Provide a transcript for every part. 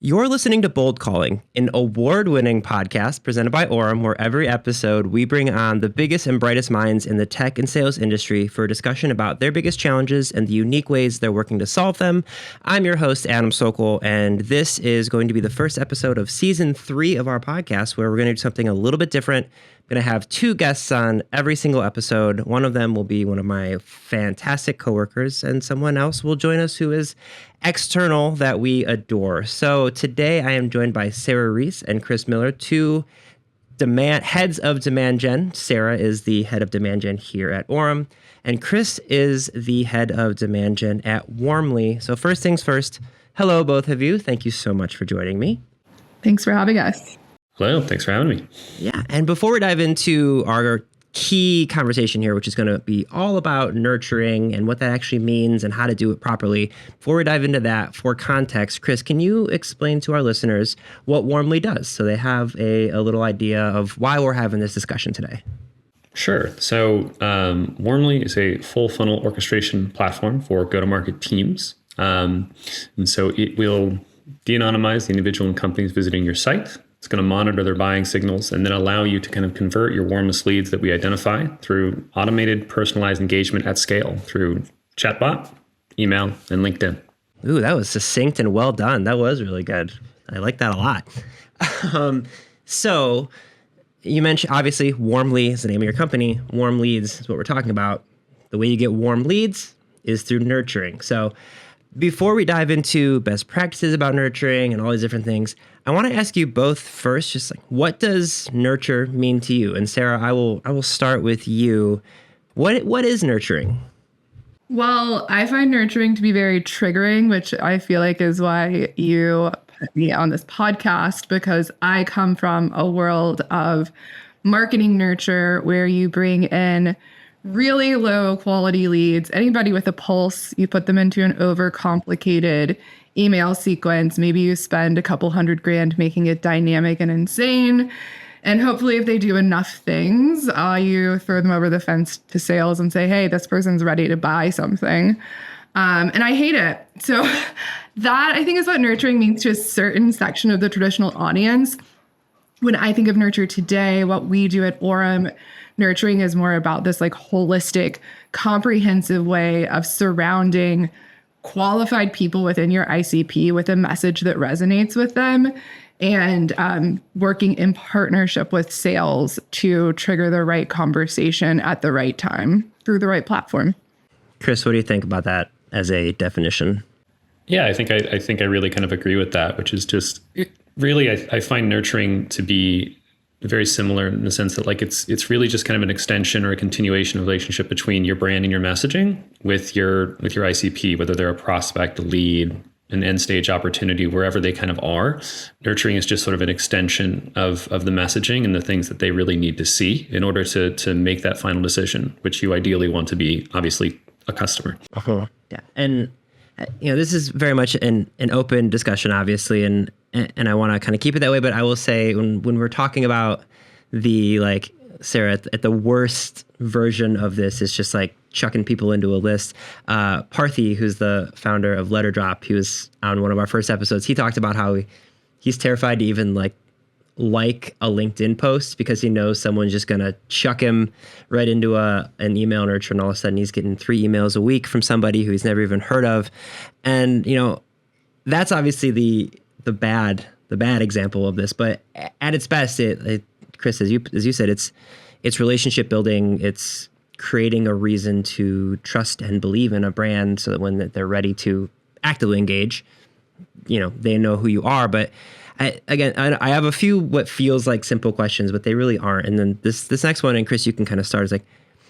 You're listening to Bold Calling, an award-winning podcast presented by Orum, where every episode we bring on the biggest and brightest minds in the tech and sales industry for a discussion about their biggest challenges and the unique ways they're working to solve them. I'm your host, Adam Sokol, and this is going to be the first episode of season 3 of our podcast, where we're going to do something a little bit different. I'm going to have 2 guests on every single episode. One of them will be one of my fantastic coworkers, and someone else will join us who is external that we adore. So today I am joined by Sarah Reece and Chris Miller, 2 heads of demand gen. Sarah is the head of demand gen here at Orum, and Chris is the head of demand gen at Warmly. So first things first, hello, both of you. Thank you so much for joining me. Thanks for having us. Hello, thanks for having me. Yeah, and before we dive into our key conversation here, which is going to be all about nurturing and what that actually means and how to do it properly, before we dive into that, for context, Chris, can you explain to our listeners what Warmly does so they have a little idea of why we're having this discussion today? Sure. So Warmly is a full funnel orchestration platform for go-to-market teams. And so it will de-anonymize the individual and companies visiting your site. It's going to monitor their buying signals and then allow you to kind of convert your warmest leads that we identify through automated personalized engagement at scale through chatbot, email, and LinkedIn. Ooh, that was succinct and well done. That was really good. I like that a lot. So you mentioned, obviously, Warmly is the name of your company. Warm leads is what we're talking about. The way you get warm leads is through nurturing. So before we dive into best practices about nurturing and all these different things, I want to ask you both first, just like, what does nurture mean to you? And Sarah, I will start with you. What is nurturing? Well, I find nurturing to be very triggering, which I feel like is why you put me on this podcast, because I come from a world of marketing nurture where you bring in really low quality leads. Anybody with a pulse, you put them into an overcomplicated email sequence. Maybe you spend a couple $100,000 making it dynamic and insane. And hopefully if they do enough things, you throw them over the fence to sales and say, hey, this person's ready to buy something. And I hate it. So that, I think, is what nurturing means to a certain section of the traditional audience. When I think of nurture today, what we do at Orum, nurturing is more about this like holistic, comprehensive way of surrounding qualified people within your ICP with a message that resonates with them, and working in partnership with sales to trigger the right conversation at the right time through the right platform. Chris, what do you think about that as a definition? Yeah, I think I really kind of agree with that, which is just really, I find nurturing to be very similar in the sense that like it's really just kind of an extension or a continuation of relationship between your brand and your messaging with your ICP, whether they're a prospect, a lead, an end stage opportunity, wherever they kind of are. Nurturing is just sort of an extension of the messaging and the things that they really need to see in order to make that final decision, which you ideally want to be obviously a customer. Uh-huh. Yeah, and this is very much an open discussion, obviously, and I want to kind of keep it that way. But I will say when we're talking about the, like, Sarah, at the worst version of this is just like chucking people into a list. Parthy, who's the founder of Letter Drop, he was on one of our first episodes. He talked about how he's terrified to even like a LinkedIn post because he knows someone's just going to chuck him right into an email nurture, and all of a sudden he's getting 3 emails a week from somebody who he's never even heard of. And, that's obviously the bad example of this, but at its best, Chris, as you said, it's relationship building. It's creating a reason to trust and believe in a brand so that when they're ready to actively engage, they know who you are. But I have a few what feels like simple questions, but they really aren't. And then this next one, and Chris, you can kind of start, is like,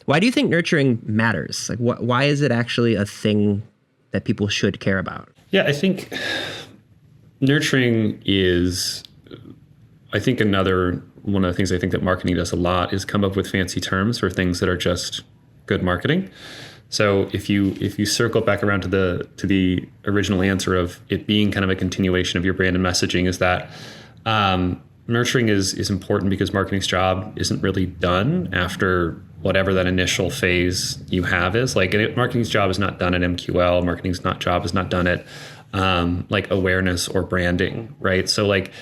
why do you think nurturing matters? Like, why is it actually a thing that people should care about? Yeah, I think nurturing is, I think, another one of the things I think that marketing does a lot is come up with fancy terms for things that are just good marketing. So if you circle back around to the original answer of it being kind of a continuation of your brand and messaging, is that nurturing is important because marketing's job isn't really done after whatever that initial phase you have is. Like, marketing's job is not done at MQL. Marketing's job is not done at like awareness or branding, right? So like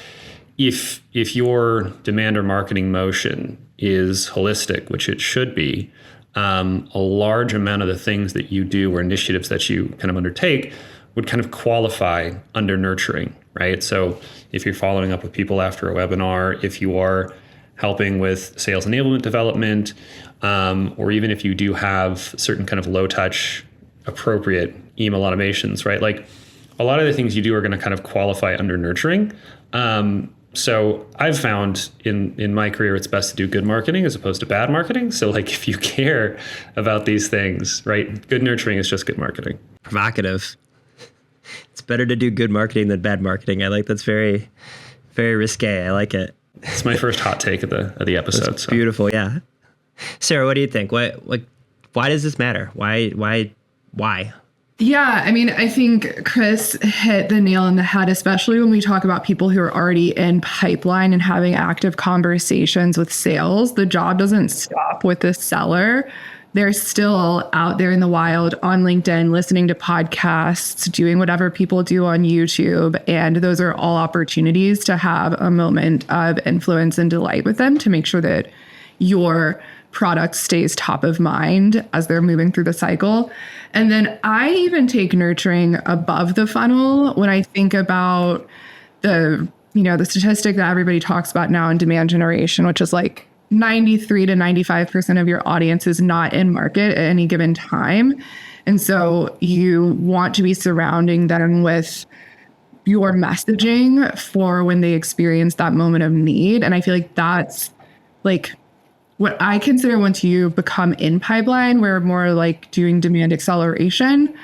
if your demand or marketing motion is holistic, which it should be, a large amount of the things that you do or initiatives that you kind of undertake would kind of qualify under nurturing, right? So if you're following up with people after a webinar, if you are helping with sales enablement development, or even if you do have certain kind of low touch, appropriate email automations, right? Like a lot of the things you do are going to kind of qualify under nurturing. So I've found in my career, it's best to do good marketing as opposed to bad marketing. So like if you care about these things, right, good nurturing is just good marketing. Provocative. It's better to do good marketing than bad marketing. I like that's very, very risque. I like it. It's my first hot take of the episode. That's beautiful. Yeah. Sarah, what do you think? Why does this matter? Why? Yeah, I mean, I think Chris hit the nail on the head, especially when we talk about people who are already in pipeline and having active conversations with sales. The job doesn't stop with the seller. They're still out there in the wild on LinkedIn, listening to podcasts, doing whatever people do on YouTube. And those are all opportunities to have a moment of influence and delight with them to make sure that your product stays top of mind as they're moving through the cycle. And then I even take nurturing above the funnel when I think about the statistic that everybody talks about now in demand generation, which is like 93 to 95% of your audience is not in market at any given time. And so you want to be surrounding them with your messaging for when they experience that moment of need. And I feel like that's like what I consider once you become in pipeline, we're more like doing demand acceleration.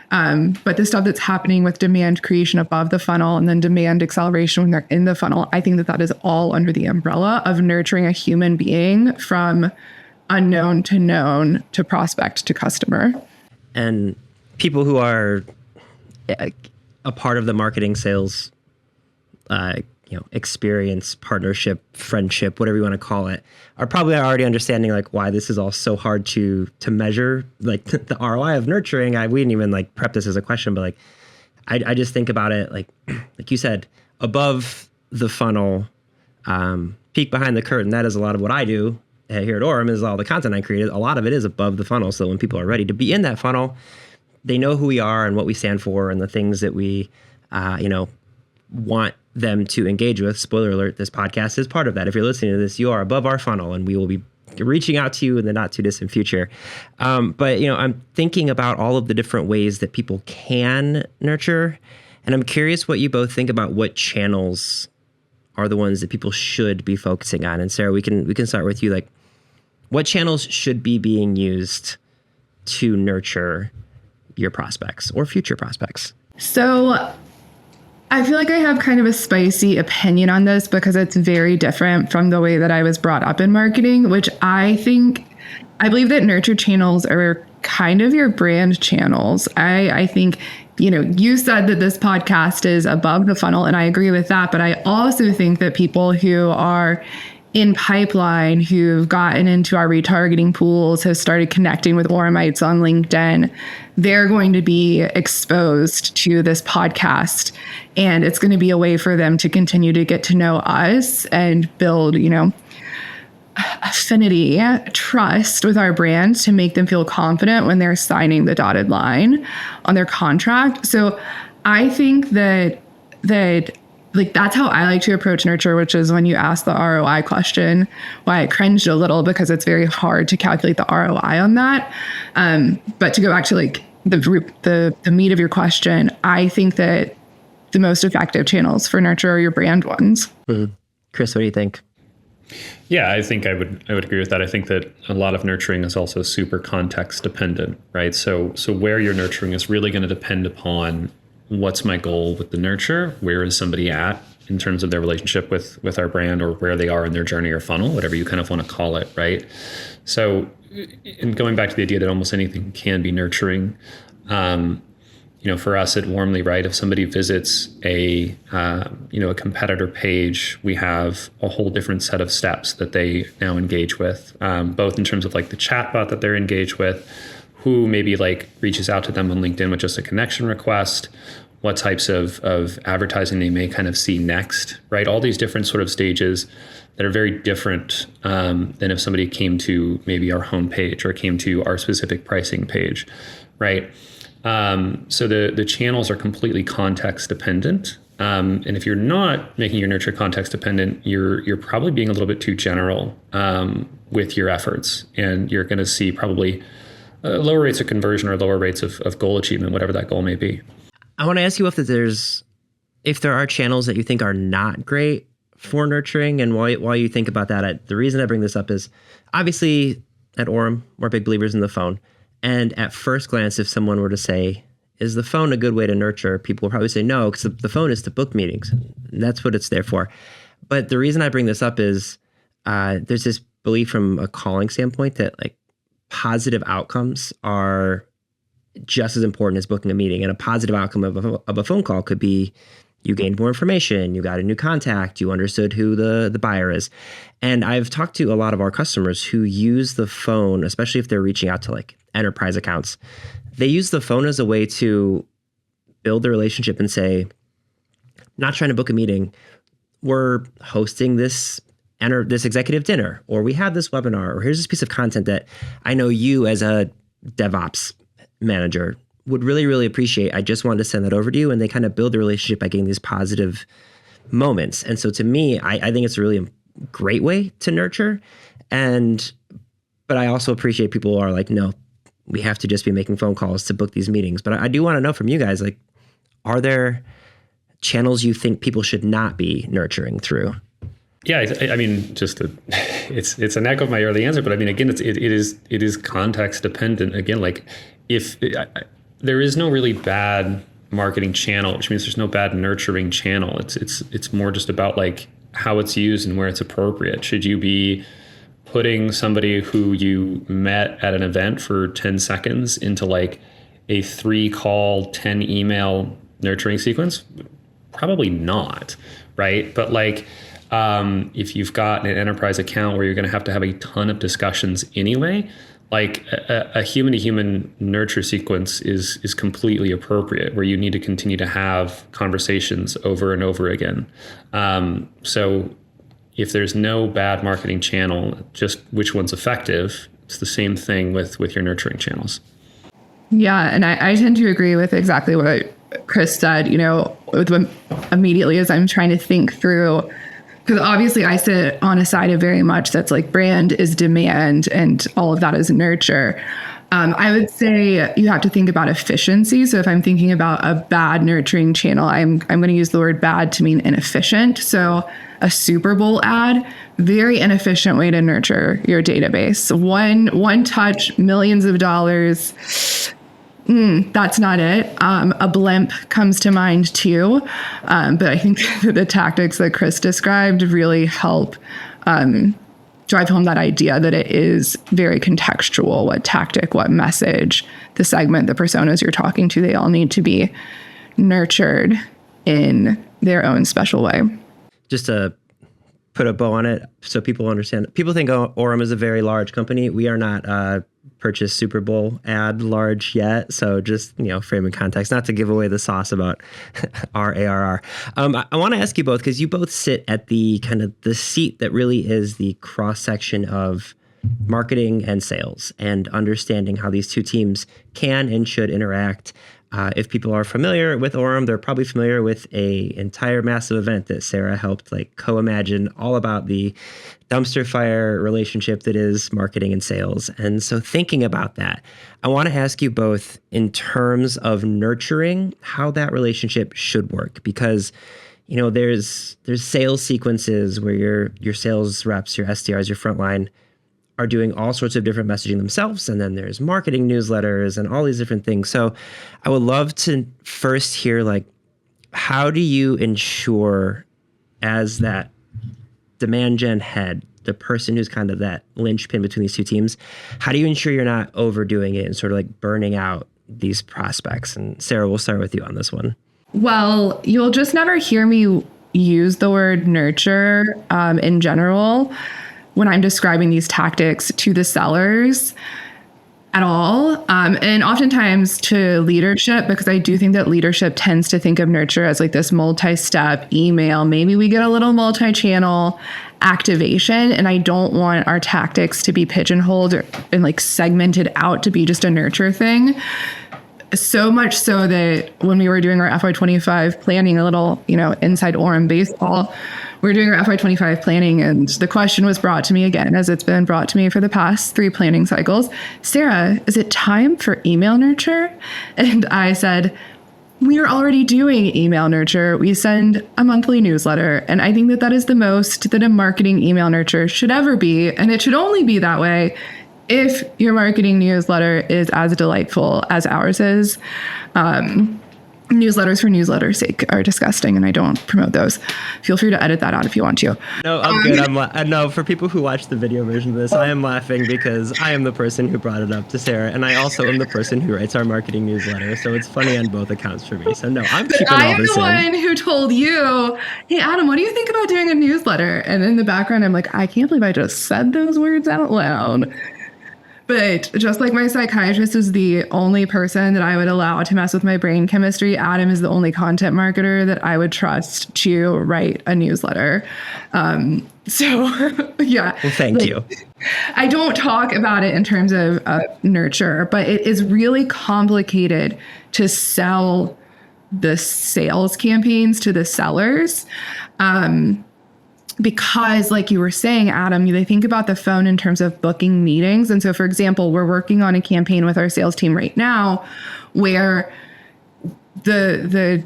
But the stuff that's happening with demand creation above the funnel and then demand acceleration when they're in the funnel, I think that is all under the umbrella of nurturing a human being from unknown to known to prospect to customer. And people who are a part of the marketing sales experience, partnership, friendship, whatever you want to call it, are probably already understanding like why this is all so hard to measure, like the ROI of nurturing. We didn't even like prep this as a question, but like I just think about it like you said, above the funnel, peek behind the curtain. That is a lot of what I do here at Orum. Is all the content I created. A lot of it is above the funnel. So when people are ready to be in that funnel, they know who we are and what we stand for and the things that we want them to engage with. Spoiler alert, this podcast is part of that. If you're listening to this, you are above our funnel and we will be reaching out to you in the not too distant future. But I'm thinking about all of the different ways that people can nurture. And I'm curious what you both think about what channels are the ones that people should be focusing on. And Sarah, we can start with you. Like, what channels should be being used to nurture your prospects or future prospects? So I feel like I have kind of a spicy opinion on this because it's very different from the way that I was brought up in marketing, which I believe that nurture channels are kind of your brand channels. I think, you said that this podcast is above the funnel, and I agree with that. But I also think that people who are in pipeline, who've gotten into our retargeting pools, have started connecting with Orumites on LinkedIn, they're going to be exposed to this podcast. And it's going to be a way for them to continue to get to know us and build, affinity, trust with our brand to make them feel confident when they're signing the dotted line on their contract. So I think that like that's how I like to approach nurture, which is when you ask the ROI question, why I cringed a little because it's very hard to calculate the ROI on that. But to go back to like the meat of your question, I think that the most effective channels for nurture are your brand ones. Mm-hmm. Chris, what do you think? Yeah, I think I would agree with that. I think that a lot of nurturing is also super context dependent, right? So where you're nurturing is really going to depend upon what's my goal with the nurture? Where is somebody at in terms of their relationship with our brand, or where they are in their journey or funnel, whatever you kind of want to call it, right? So, and going back to the idea that almost anything can be nurturing, for us at Warmly, right? If somebody visits a competitor page, we have a whole different set of steps that they now engage with, both in terms of like the chatbot that they're engaged with, who maybe like reaches out to them on LinkedIn with just a connection request, what types of advertising they may kind of see next, right? All these different sort of stages that are very different than if somebody came to maybe our homepage or came to our specific pricing page, right? So the channels are completely context dependent. And if you're not making your nurture context dependent, you're probably being a little bit too general with your efforts, and you're going to see probably lower rates of conversion or lower rates of goal achievement, whatever that goal may be. I want to ask you if there are channels that you think are not great for nurturing, and while you think about that, the reason I bring this up is obviously at Orum, we're big believers in the phone. And at first glance, if someone were to say, is the phone a good way to nurture? People will probably say no, because the phone is to book meetings. And that's what it's there for. But the reason I bring this up is there's this belief from a calling standpoint that like positive outcomes are just as important as booking a meeting. And a positive outcome of a phone call could be you gained more information, you got a new contact, you understood who the buyer is. And I've talked to a lot of our customers who use the phone, especially if they're reaching out to like enterprise accounts. They use the phone as a way to build the relationship and say, not trying to book a meeting, we're hosting this executive dinner, or we have this webinar, or here's this piece of content that I know you as a DevOps manager would really, really appreciate. I just wanted to send that over to you. And they kind of build the relationship by getting these positive moments. And so to me, I think it's a really great way to nurture. But I also appreciate people who are like, no, we have to just be making phone calls to book these meetings. But I do want to know from you guys, like, are there channels you think people should not be nurturing through? Yeah, I mean, it's an echo of my early answer, but I mean, again, it is context dependent. Again, like if there is no really bad marketing channel, which means there's no bad nurturing channel. It's more just about like how it's used and where it's appropriate. Should you be putting somebody who you met at an event for 10 seconds into like a 3-call, 10 email nurturing sequence? Probably not, right? But like, if you've got an enterprise account where you're going to have a ton of discussions anyway, like a human-to-human nurture sequence is completely appropriate, where you need to continue to have conversations over and over again. So if there's no bad marketing channel, just which one's effective, it's the same thing with your nurturing channels. Yeah, and I tend to agree with exactly what Chris said, immediately as I'm trying to think through, because obviously I sit on a side of very much that's like brand is demand and all of that is nurture. I would say you have to think about efficiency. So if I'm thinking about a bad nurturing channel, I'm going to use the word bad to mean inefficient. So a Super Bowl ad, very inefficient way to nurture your database. One touch, millions of dollars. That's not it. A blimp comes to mind too. But I think the tactics that Chris described really help drive home that idea that it is very contextual, what tactic, what message, the segment, the personas you're talking to, they all need to be nurtured in their own special way. Just to put a bow on it so people understand. People think Orum is a very large company. We are not purchase Super Bowl ad large yet. So just, frame in context, not to give away the sauce about our ARR. I want to ask you both, because you both sit at the kind of the seat that really is the cross section of marketing and sales and understanding how these two teams can and should interact. If people are familiar with Orum, they're probably familiar with a entire massive event that Sarah helped co-imagine, all about the dumpster fire relationship that is marketing and sales. And so thinking about that, I want to ask you both in terms of nurturing how that relationship should work, because there's sales sequences where your sales reps, your SDRs, your frontline are doing all sorts of different messaging themselves. And then there's marketing newsletters and all these different things. So I would love to first hear, how do you ensure, as that demand gen head, the person who's kind of that linchpin between these two teams, how do you ensure you're not overdoing it and sort of burning out these prospects? And Sarah, we'll start with you on this one. Well, you'll just never hear me use the word nurture in general when I'm describing these tactics to the sellers. at all. And oftentimes to leadership, because I do think that leadership tends to think of nurture as like this multi-step email. Maybe we get a little multi-channel activation, and I don't want our tactics to be pigeonholed and like segmented out to be just a nurture thing. So much so that when we were doing our FY25 planning, a little, inside Orum baseball, we were doing our FY25 planning, and the question was brought to me again, as it's been brought to me for the past 3 planning cycles. Sarah, is it time for email nurture? And I said, we are already doing email nurture. We send a monthly newsletter. And I think that that is the most that a marketing email nurture should ever be. And it should only be that way if your marketing newsletter is as delightful as ours is. Newsletters for newsletters' sake are disgusting, and I don't promote those. Feel free to edit that out if you want to. No, I'm good. No, for people who watch the video version of this, I am laughing because I am the person who brought it up to Sarah, and I also am the person who writes our marketing newsletter. So it's funny on both accounts for me. So no, I'm keeping all this in. I am the one who told you, hey, Adam, what do you think about doing a newsletter? And in the background, I'm like, I can't believe I just said those words out loud. But just like my psychiatrist is the only person that I would allow to mess with my brain chemistry, Adam is the only content marketer that I would trust to write a newsletter. So, yeah. Well, thank you. I don't talk about it in terms of nurture, but it is really complicated to sell the sales campaigns to the sellers. Because like you were saying, Adam, they think about the phone in terms of booking meetings. And so, for example, we're working on a campaign with our sales team right now where the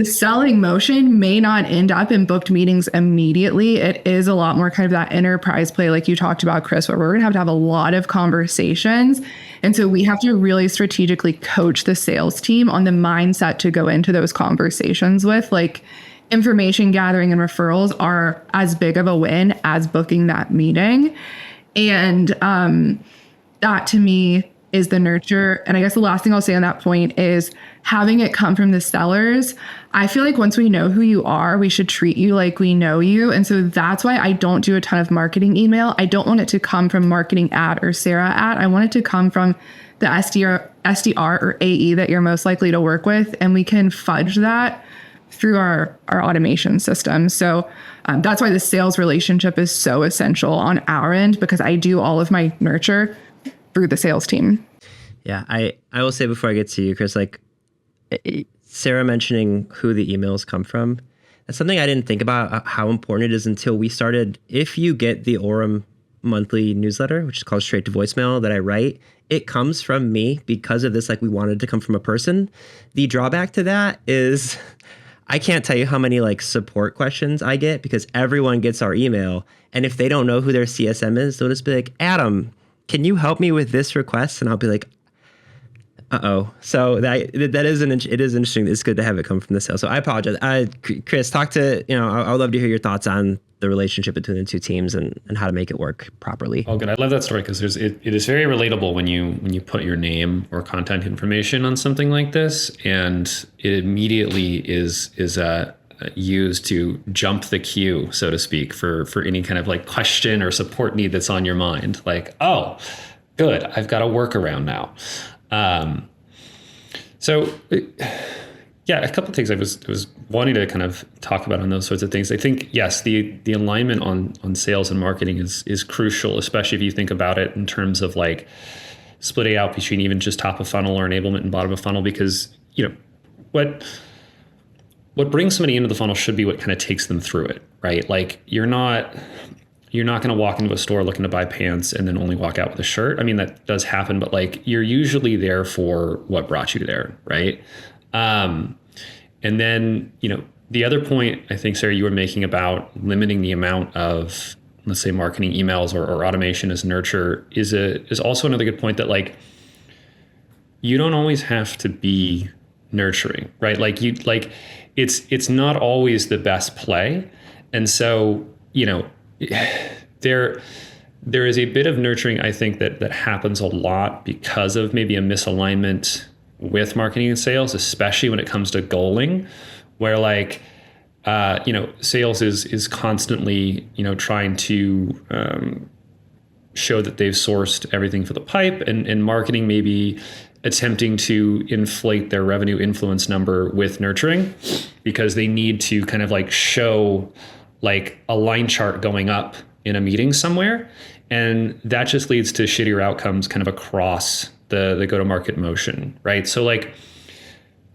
selling motion may not end up in booked meetings immediately. It is a lot more kind of that enterprise play like you talked about, Chris, where we're going to have a lot of conversations. And so we have to really strategically coach the sales team on the mindset to go into those conversations with. Like, information gathering and referrals are as big of a win as booking that meeting. And that to me is the nurture. And I guess the last thing I'll say on that point is having it come from the sellers. I feel like once we know who you are, we should treat you like we know you. And so that's why I don't do a ton of marketing email. I don't want it to come from marketing at or Sarah at. I want it to come from the SDR or AE that you're most likely to work with. And we can fudge that through our automation system. So that's why the sales relationship is so essential on our end, because I do all of my nurture through the sales team. Yeah, I will say before I get to you, Chris, like Sarah mentioning who the emails come from, that's something I didn't think about how important it is until we started. If you get the Orum monthly newsletter, which is called Straight to Voicemail that I write, it comes from me because of this. Like, we wanted to come from a person. The drawback to that is I can't tell you how many like support questions I get because everyone gets our email. And if they don't know who their CSM is, they'll just be like, Adam, can you help me with this request? And I'll be like, uh-oh. So it is interesting. It's good to have it come from the sales. So I apologize. Chris, I would love to hear your thoughts on the relationship between the two teams and how to make it work properly. Oh, good. I love that story because it is very relatable when you put your name or contact information on something like this, and it immediately is used to jump the queue, so to speak, for any kind of like question or support need that's on your mind. Like, oh, good, I've got a workaround now. Yeah, a couple of things I was wanting to kind of talk about on those sorts of things. I think, yes, the alignment on sales and marketing is crucial, especially if you think about it in terms of like splitting out between even just top of funnel or enablement and bottom of funnel, because what brings somebody into the funnel should be what kind of takes them through it, right? Like you're not going to walk into a store looking to buy pants and then only walk out with a shirt. I mean, that does happen, but like you're usually there for what brought you there, right? And then, the other point I think, Sarah, you were making about limiting the amount of, let's say, marketing emails or automation as nurture is also another good point that like, you don't always have to be nurturing, right? Like it's not always the best play. And so, there is a bit of nurturing, I think, that happens a lot because of maybe a misalignment with marketing and sales, especially when it comes to goaling, where like, sales is constantly, trying to show that they've sourced everything for the pipe, and marketing maybe attempting to inflate their revenue influence number with nurturing because they need to kind of like show like a line chart going up in a meeting somewhere. And that just leads to shittier outcomes kind of across the go-to-market motion, right? So like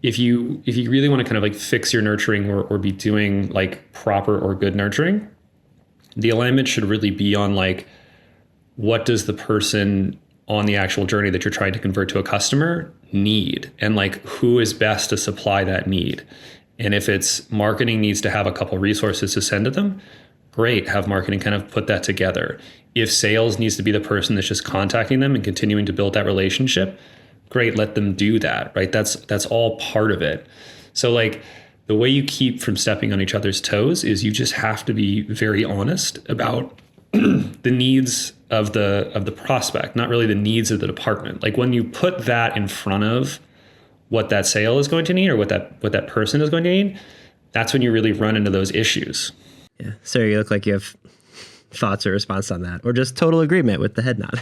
if you really want to kind of like fix your nurturing or be doing like proper or good nurturing, the alignment should really be on like, what does the person on the actual journey that you're trying to convert to a customer need? And like, who is best to supply that need? And if it's marketing needs to have a couple resources to send to them, great, have marketing kind of put that together. If sales needs to be the person that's just contacting them and continuing to build that relationship, great, let them do that, right? That's all part of it. So like the way you keep from stepping on each other's toes is you just have to be very honest about the needs of the prospect, not really the needs of the department. Like when you put that in front of what that sale is going to need or what that person is going to need, that's when you really run into those issues. Yeah. Sarah, you look like you have thoughts or response on that, or just total agreement with the head nod.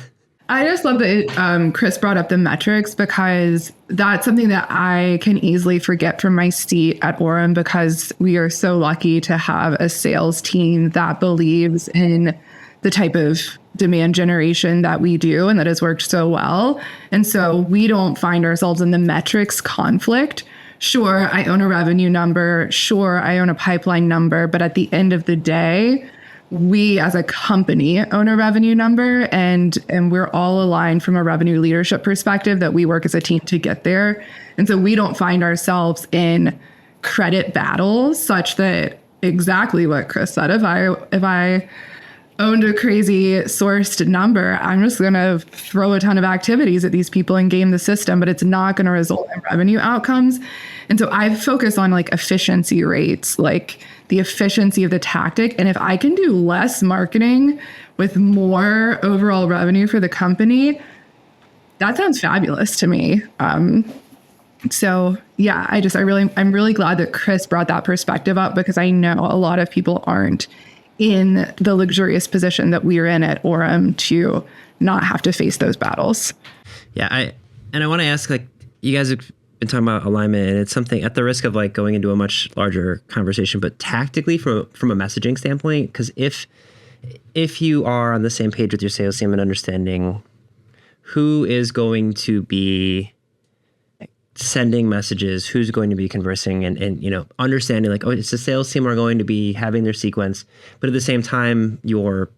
I just love that Chris brought up the metrics because that's something that I can easily forget from my seat at Orum because we are so lucky to have a sales team that believes in the type of demand generation that we do and that has worked so well. And so we don't find ourselves in the metrics conflict. Sure, I own a revenue number. Sure, I own a pipeline number. But at the end of the day, we as a company own a revenue number and we're all aligned from a revenue leadership perspective that we work as a team to get there. And so we don't find ourselves in credit battles such that exactly what Chris said, if I owned a crazy sourced number, I'm just going to throw a ton of activities at these people and game the system, but it's not going to result in revenue outcomes. And so I focus on like efficiency rates, like the efficiency of the tactic. And if I can do less marketing with more overall revenue for the company, that sounds fabulous to me. So yeah, I'm really glad that Chris brought that perspective up because I know a lot of people aren't in the luxurious position that we're in at Orum to not have to face those battles. Yeah, I want to ask, like, you guys have been talking about alignment, and it's something at the risk of like going into a much larger conversation, but tactically from a messaging standpoint, because if you are on the same page with your sales team and understanding who is going to be sending messages, who's going to be conversing, and you know, understanding like, oh, it's the sales team are going to be having their sequence, but at the same time, your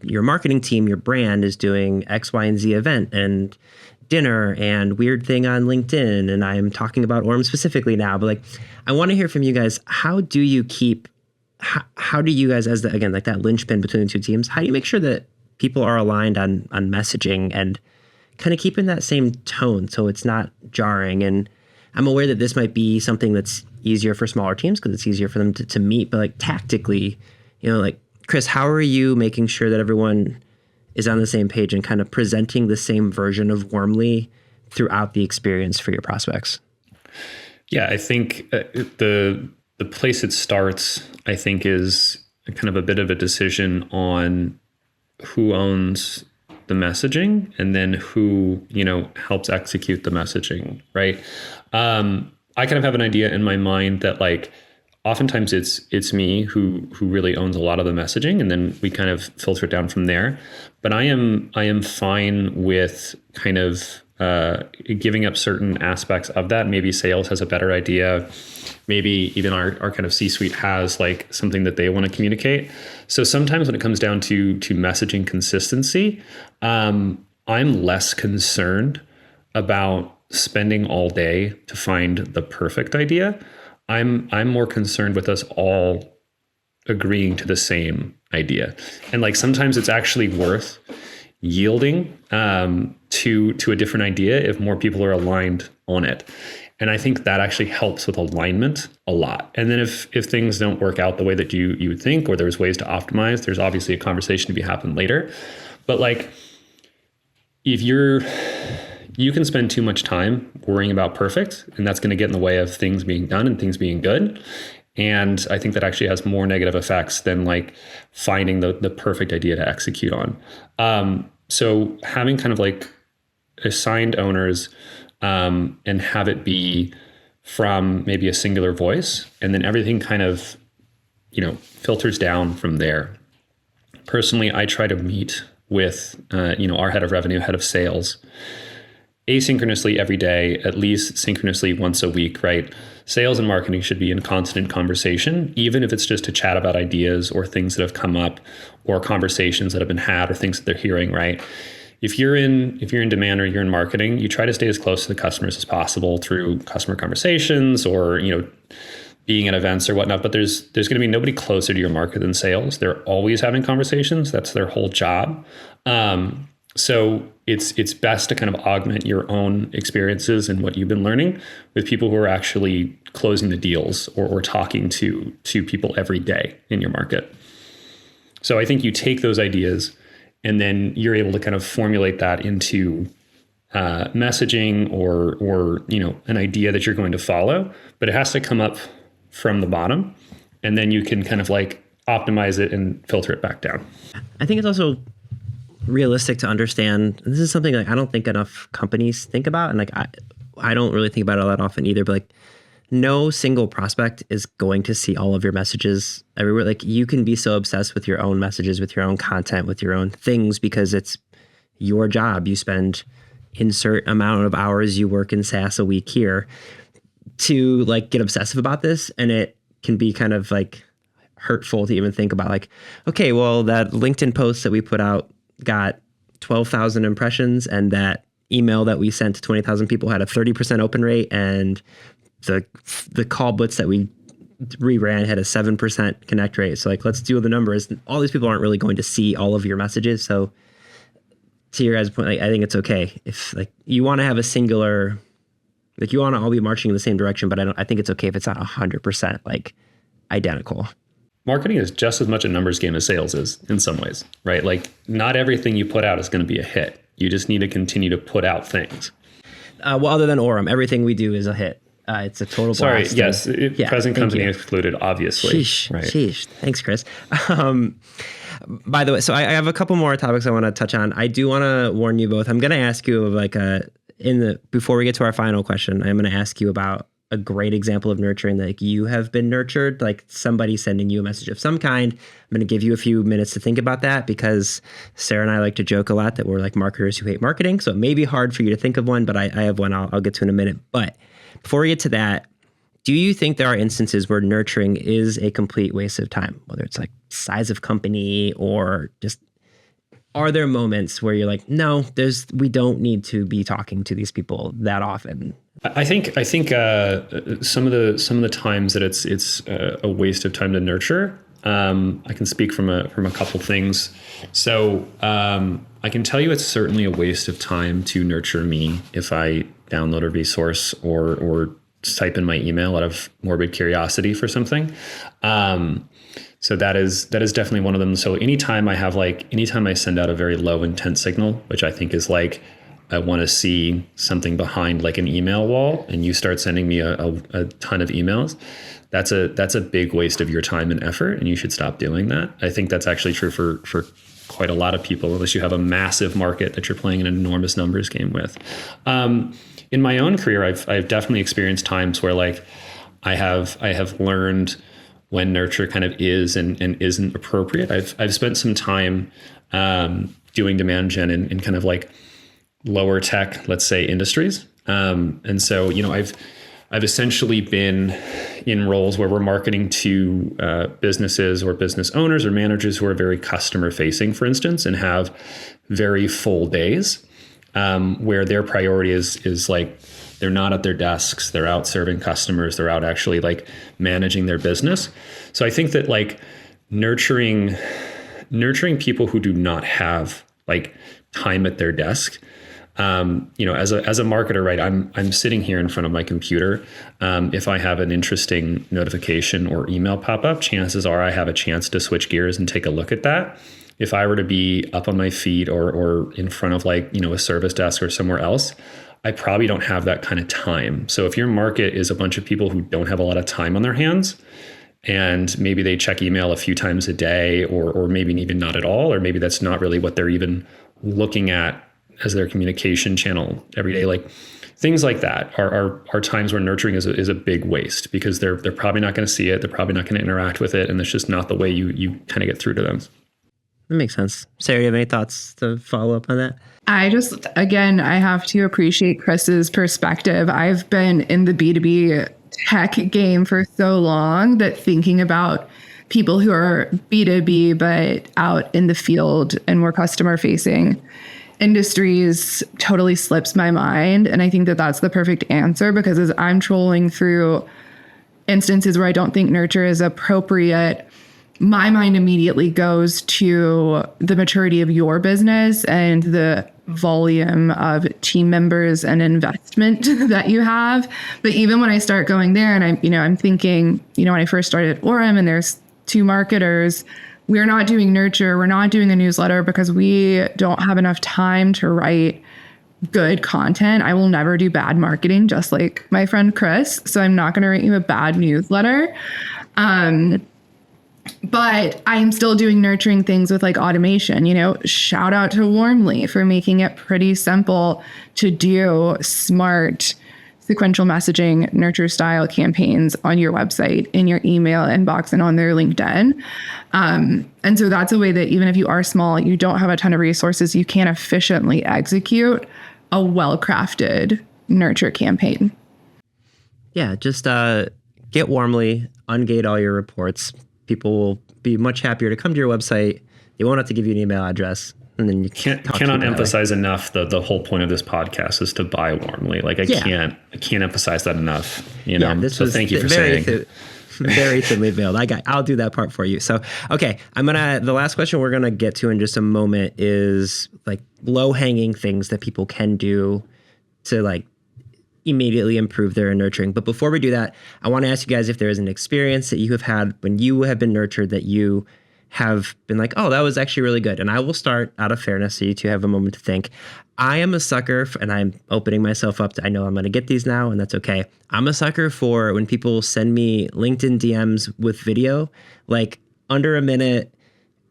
marketing team, your brand is doing X, Y, and Z event and dinner and weird thing on LinkedIn, and I'm talking about Orum specifically now, but like, I want to hear from you guys. How do you guys, as the, again, like that linchpin between the two teams, how do you make sure that people are aligned on messaging and kind of keeping that same tone so it's not jarring? And I'm aware that this might be something that's easier for smaller teams because it's easier for them to meet, but like tactically, you know, like Chris, how are you making sure that everyone is on the same page and kind of presenting the same version of Warmly throughout the experience for your prospects? Yeah, I think the place it starts, I think, is kind of a bit of a decision on who owns the messaging and then who, you know, helps execute the messaging, right? I kind of have an idea in my mind that like oftentimes it's me who really owns a lot of the messaging, and then we kind of filter it down from there. But I am fine with kind of giving up certain aspects of that. Maybe sales has a better idea. Maybe even our kind of C-suite has like something that they want to communicate. So sometimes when it comes down to messaging consistency, I'm less concerned about spending all day to find the perfect idea. I'm more concerned with us all agreeing to the same idea. And like sometimes it's actually worth yielding to a different idea if more people are aligned on it. And I think that actually helps with alignment a lot. And then if things don't work out the way that you would think, or there's ways to optimize, there's obviously a conversation to be happen later. But like if you can spend too much time worrying about perfect, and that's going to get in the way of things being done and things being good. And I think that actually has more negative effects than like finding the perfect idea to execute on. So having kind of like assigned owners, and have it be from maybe a singular voice, and then everything kind of, filters down from there. Personally, I try to meet with, our head of revenue, head of sales, asynchronously every day, at least synchronously once a week, right? Sales and marketing should be in constant conversation, even if it's just to chat about ideas or things that have come up or conversations that have been had or things that they're hearing, right? If you're in demand or you're in marketing, you try to stay as close to the customers as possible through customer conversations or, being at events or whatnot, but there's going to be nobody closer to your market than sales. They're always having conversations. That's their whole job. So it's best to kind of augment your own experiences and what you've been learning with people who are actually closing the deals or talking to people every day in your market. So I think you take those ideas and then you're able to kind of formulate that into messaging or an idea that you're going to follow, but it has to come up from the bottom, and then you can kind of like optimize it and filter it back down. I think it's also realistic to understand. This is something like I don't think enough companies think about, and like I don't really think about it all that often either. But like, no single prospect is going to see all of your messages everywhere. Like, you can be so obsessed with your own messages, with your own content, with your own things because it's your job. You spend insert amount of hours you work in SaaS a week here to like get obsessive about this, and it can be kind of like hurtful to even think about like, okay, well, that LinkedIn post that we put out got 12,000 impressions, and that email that we sent to 20,000 people had a 30% open rate, and the call blitz that we reran had a 7% connect rate. So like, let's do the numbers. All these people aren't really going to see all of your messages. So to your guys' point, like, I think it's okay if like you want to have a singular, like you want to all be marching in the same direction, but I think it's okay if it's not 100% like identical. Marketing is just as much a numbers game as sales is in some ways, right? Like, not everything you put out is going to be a hit. You just need to continue to put out things. Well, other than Orum, everything we do is a hit. It's a total blast. Yes, present company excluded, obviously. Sheesh, right? Sheesh. Thanks, Chris. By the way, so I have a couple more topics I want to touch on. I do want to warn you both. I'm going to ask you of like before we get to our final question, I'm going to ask you about a great example of nurturing, like you have been nurtured, like somebody sending you a message of some kind. I'm going to give you a few minutes to think about that because Sarah and I like to joke a lot that we're like marketers who hate marketing. So it may be hard for you to think of one, but I have one I'll get to in a minute. But before we get to that, do you think there are instances where nurturing is a complete waste of time, whether it's like size of company or just, are there moments where you're like, no, we don't need to be talking to these people that often? I think some of the times that it's a waste of time to nurture. I can speak from a couple things. So I can tell you it's certainly a waste of time to nurture me if I download a resource or type in my email out of morbid curiosity for something. So that is definitely one of them. So anytime I send out a very low intent signal, which I think is like, I want to see something behind like an email wall, and you start sending me a ton of emails, that's a big waste of your time and effort, and you should stop doing that. I think that's actually true for quite a lot of people, unless you have a massive market that you're playing an enormous numbers game with. In my own career, I've definitely experienced times where like I have learned when nurture kind of is and isn't appropriate. I've spent some time doing demand gen in kind of like lower tech, let's say, industries. And so, I've essentially been in roles where we're marketing to businesses or business owners or managers who are very customer facing, for instance, and have very full days where their priority is like, they're not at their desks, they're out serving customers, they're out actually like managing their business. So I think that like nurturing people who do not have like time at their desk, as a marketer, right, I'm sitting here in front of my computer. If I have an interesting notification or email pop up, chances are I have a chance to switch gears and take a look at that. If I were to be up on my feet or in front of like, a service desk or somewhere else, I probably don't have that kind of time. So if your market is a bunch of people who don't have a lot of time on their hands, and maybe they check email a few times a day, or maybe even not at all, or maybe that's not really what they're even looking at as their communication channel every day. Like things like that are times where nurturing is a big waste, because they're probably not going to see it. They're probably not going to interact with it. And it's just not the way you kind of get through to them. That makes sense. Sarah, do you have any thoughts to follow up on that? Again, I have to appreciate Chris's perspective. I've been in the B2B tech game for so long that thinking about people who are B2B, but out in the field and more customer facing industries totally slips my mind. And I think that that's the perfect answer, because as I'm trolling through instances where I don't think nurture is appropriate, my mind immediately goes to the maturity of your business and the volume of team members and investment that you have. But even when I start going there, and I'm thinking, when I first started at Orum and there's 2 marketers, we're not doing nurture, we're not doing a newsletter because we don't have enough time to write good content. I will never do bad marketing, just like my friend Chris. So I'm not going to write you a bad newsletter. But I'm still doing nurturing things with like automation, shout out to Warmly for making it pretty simple to do smart sequential messaging, nurture style campaigns on your website, in your email inbox, and on their LinkedIn. And so that's a way that even if you are small, you don't have a ton of resources, you can efficiently execute a well-crafted nurture campaign. Yeah, just get Warmly, ungate all your reports. People will be much happier to come to your website. They won't have to give you an email address. And then you cannot emphasize enough the whole point of this podcast is to buy Warmly. Like I can't emphasize that enough. So thank you for saying. Very thinly veiled. I'll do that part for you. So, okay, the last question we're gonna get to in just a moment is like low hanging things that people can do to like immediately improve their nurturing. But before we do that, I want to ask you guys if there is an experience that you have had when you have been nurtured that you have been like, oh, that was actually really good. And I will start out of fairness so you two have a moment to think. I am a sucker, and I'm opening myself up to, I know I'm going to get these now, and that's okay. I'm a sucker for when people send me LinkedIn DMs with video, like under a minute,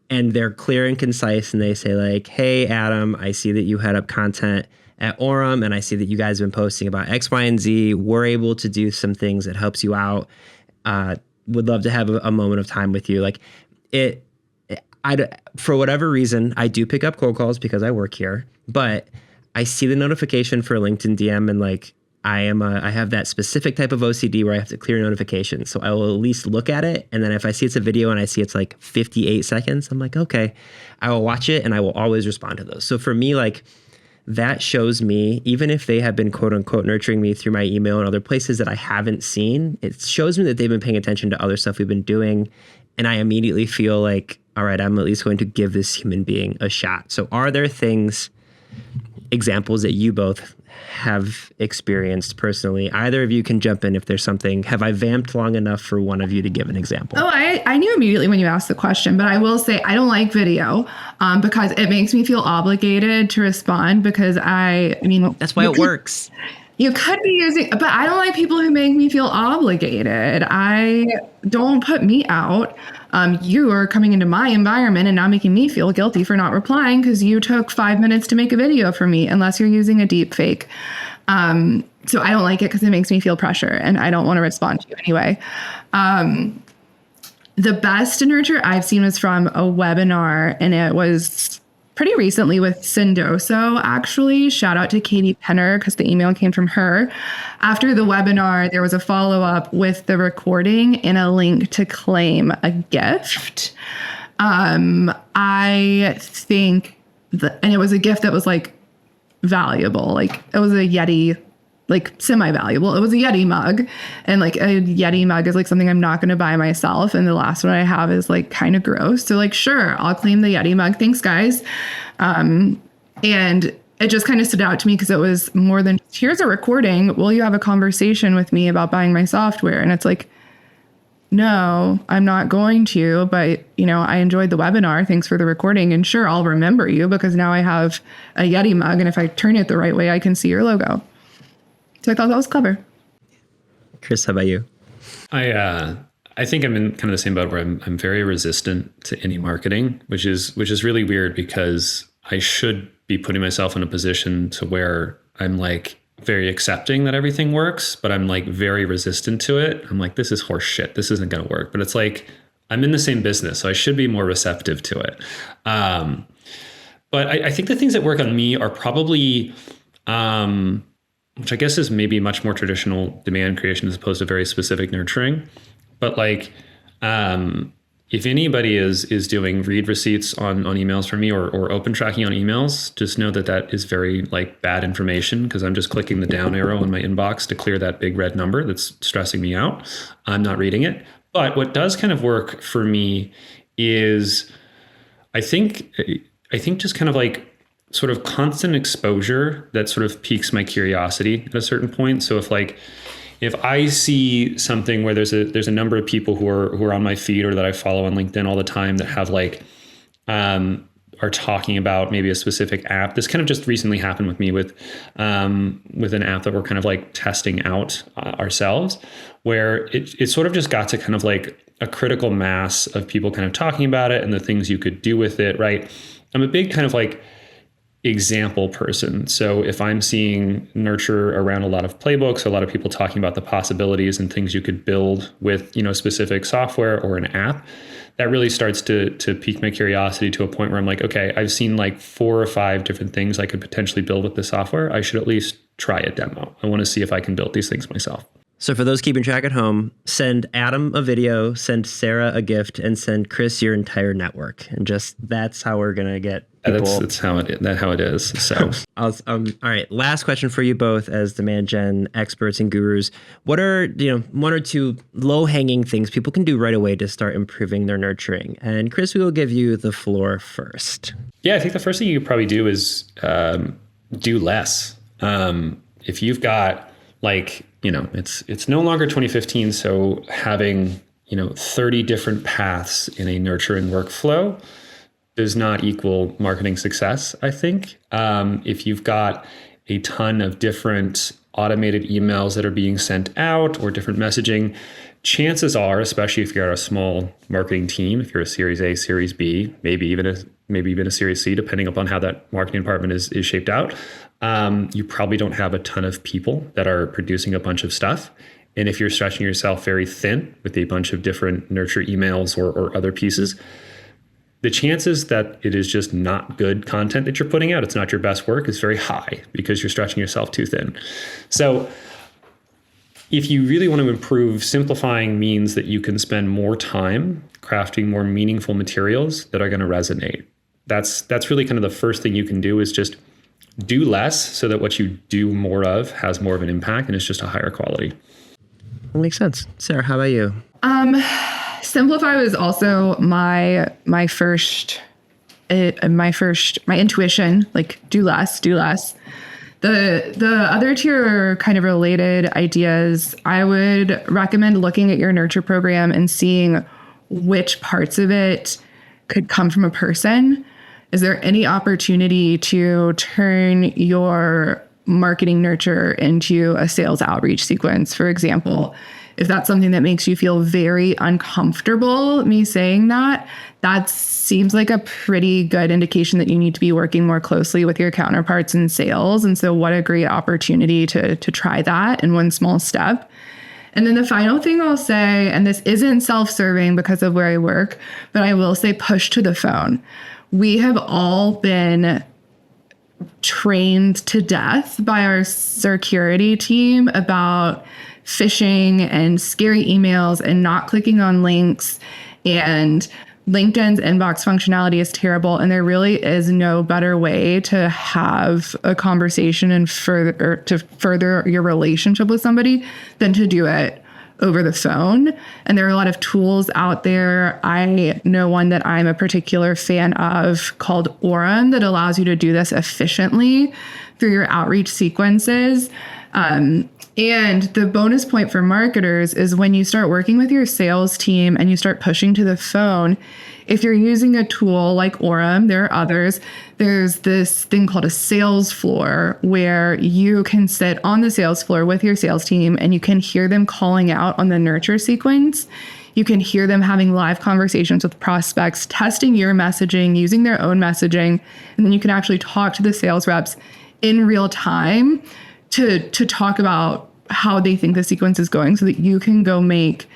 and they're clear and concise, and they say like, hey, Adam, I see that you head up content at Orum, and I see that you guys have been posting about X, Y, and Z. We're able to do some things that helps you out. Would love to have a moment of time with you. Like for whatever reason, I do pick up cold calls because I work here, but I see the notification for a LinkedIn DM, and like I have that specific type of OCD where I have to clear notifications. So I will at least look at it. And then if I see it's a video and I see it's like 58 seconds, I'm like, okay, I will watch it and I will always respond to those. So for me, like, that shows me, even if they have been quote unquote nurturing me through my email and other places that I haven't seen, it shows me that they've been paying attention to other stuff we've been doing. And I immediately feel like, all right, I'm at least going to give this human being a shot. So are there examples that you both have experienced personally? Either of you can jump in if there's something. Have I vamped long enough for one of you to give an example? Oh, I knew immediately when you asked the question, but I will say I don't like video because it makes me feel obligated to respond because I mean, that's why it works. You could be using, but I don't like people who make me feel obligated. Don't put me out. You are coming into my environment and now making me feel guilty for not replying because you took 5 minutes to make a video for me, unless you're using a deep fake. So I don't like it because it makes me feel pressure and I don't want to respond to you anyway. The best nurture I've seen was from a webinar, and it was pretty recently with Sendoso, actually. Shout out to Katie Penner because the email came from her. After the webinar, there was a follow-up with the recording and a link to claim a gift. I think and it was a gift that was like valuable. Like it was a Yeti, like semi-valuable. It was a Yeti mug, and like a Yeti mug is like something I'm not going to buy myself. And the last one I have is like kind of gross. So like, sure, I'll claim the Yeti mug. Thanks, guys. And it just kind of stood out to me because it was more than, here's a recording. Will you have a conversation with me about buying my software? And it's like, no, I'm not going to, but I enjoyed the webinar. Thanks for the recording. And sure, I'll remember you because now I have a Yeti mug. And if I turn it the right way, I can see your logo. So I thought that was clever. Chris, how about you? I think I'm in kind of the same boat where I'm very resistant to any marketing, which is really weird because I should be putting myself in a position to where I'm like very accepting that everything works, but I'm like very resistant to it. I'm like, this is horse shit. This isn't going to work. But it's like, I'm in the same business, so I should be more receptive to it. But I think the things that work on me are probably, which I guess is maybe much more traditional demand creation as opposed to very specific nurturing. But like, if anybody is doing read receipts on emails for me or open tracking on emails, just know that is very like bad information, because I'm just clicking the down arrow in my inbox to clear that big red number that's stressing me out. I'm not reading it. But what does kind of work for me is I think just kind of like sort of constant exposure that sort of piques my curiosity at a certain point. So if I see something where there's a number of people who are on my feed or that I follow on LinkedIn all the time that have like are talking about maybe a specific app. This kind of just recently happened with me with an app that we're kind of like testing out ourselves, where it sort of just got to kind of like a critical mass of people kind of talking about it and the things you could do with it, right? I'm a big kind of like example person. So if I'm seeing nurture around a lot of playbooks, a lot of people talking about the possibilities and things you could build with, specific software or an app, that really starts to pique my curiosity to a point where I'm like, okay, I've seen like 4 or 5 different things I could potentially build with this software. I should at least try a demo. I want to see if I can build these things myself. So for those keeping track at home, send Adam a video, send Sarah a gift, and send Chris your entire network. And just that's how we're going to get people. That's how it is. So, all right. Last question for you both as demand gen experts and gurus. What are, 1 or 2 low hanging things people can do right away to start improving their nurturing? And Chris, we will give you the floor first. Yeah, I think the first thing you could probably do is do less. If you've got like, it's no longer 2015. So having, 30 different paths in a nurturing workflow does not equal marketing success, I think. If you've got a ton of different automated emails that are being sent out or different messaging, chances are, especially if you're a small marketing team, if you're a Series A, Series B, maybe even a Series C, depending upon how that marketing department is shaped out, you probably don't have a ton of people that are producing a bunch of stuff. And if you're stretching yourself very thin with a bunch of different nurture emails or other pieces, the chances that it is just not good content that you're putting out, it's not your best work, is very high because you're stretching yourself too thin. So if you really want to improve, simplifying means that you can spend more time crafting more meaningful materials that are going to resonate. That's really kind of the first thing you can do, is just do less so that what you do more of has more of an impact and it's just a higher quality. That makes sense. Sarah, how about you? Simplify was also my intuition, like do less. The other 2 are kind of related ideas. I would recommend looking at your nurture program and seeing which parts of it could come from a person. Is there any opportunity to turn your marketing nurture into a sales outreach sequence, for example? If that's something that makes you feel very uncomfortable, me saying that seems like a pretty good indication that you need to be working more closely with your counterparts in sales. And so what a great opportunity to try that in one small step. And then the final thing I'll say, and this isn't self-serving because of where I work, but I will say push to the phone. We have all been trained to death by our security team about phishing and scary emails and not clicking on links, and LinkedIn's inbox functionality is terrible. And there really is no better way to have a conversation and further your relationship with somebody than to do it over the phone. And there are a lot of tools out there. I know one that I'm a particular fan of called Orum that allows you to do this efficiently through your outreach sequences. And the bonus point for marketers is when you start working with your sales team and you start pushing to the phone, if you're using a tool like Orum, there are others, there's this thing called a sales floor where you can sit on the sales floor with your sales team and you can hear them calling out on the nurture sequence. You can hear them having live conversations with prospects, testing your messaging, using their own messaging. And then you can actually talk to the sales reps in real time to talk about how they think the sequence is going, so that you can go make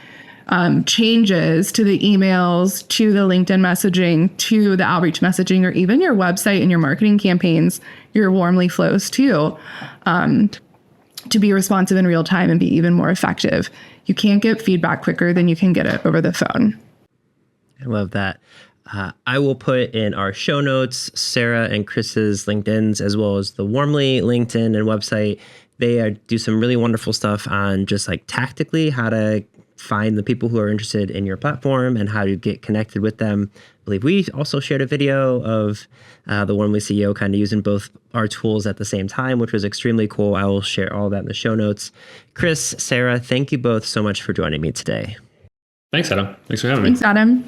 changes to the emails, to the LinkedIn messaging, to the outreach messaging, or even your website and your marketing campaigns, your warmly flows too, to be responsive in real time and be even more effective. You can't get feedback quicker than you can get it over the phone. I love that. I will put in our show notes Sarah and Chris's LinkedIns, as well as the Warmly LinkedIn and website. They do some really wonderful stuff on just like tactically how to find the people who are interested in your platform and how to get connected with them. I believe we also shared a video of the Warmly CEO kind of using both our tools at the same time, which was extremely cool. I will share all that in the show notes. Chris, Sarah, thank you both so much for joining me today. Thanks, Adam. Thanks for having me. Thanks, Adam.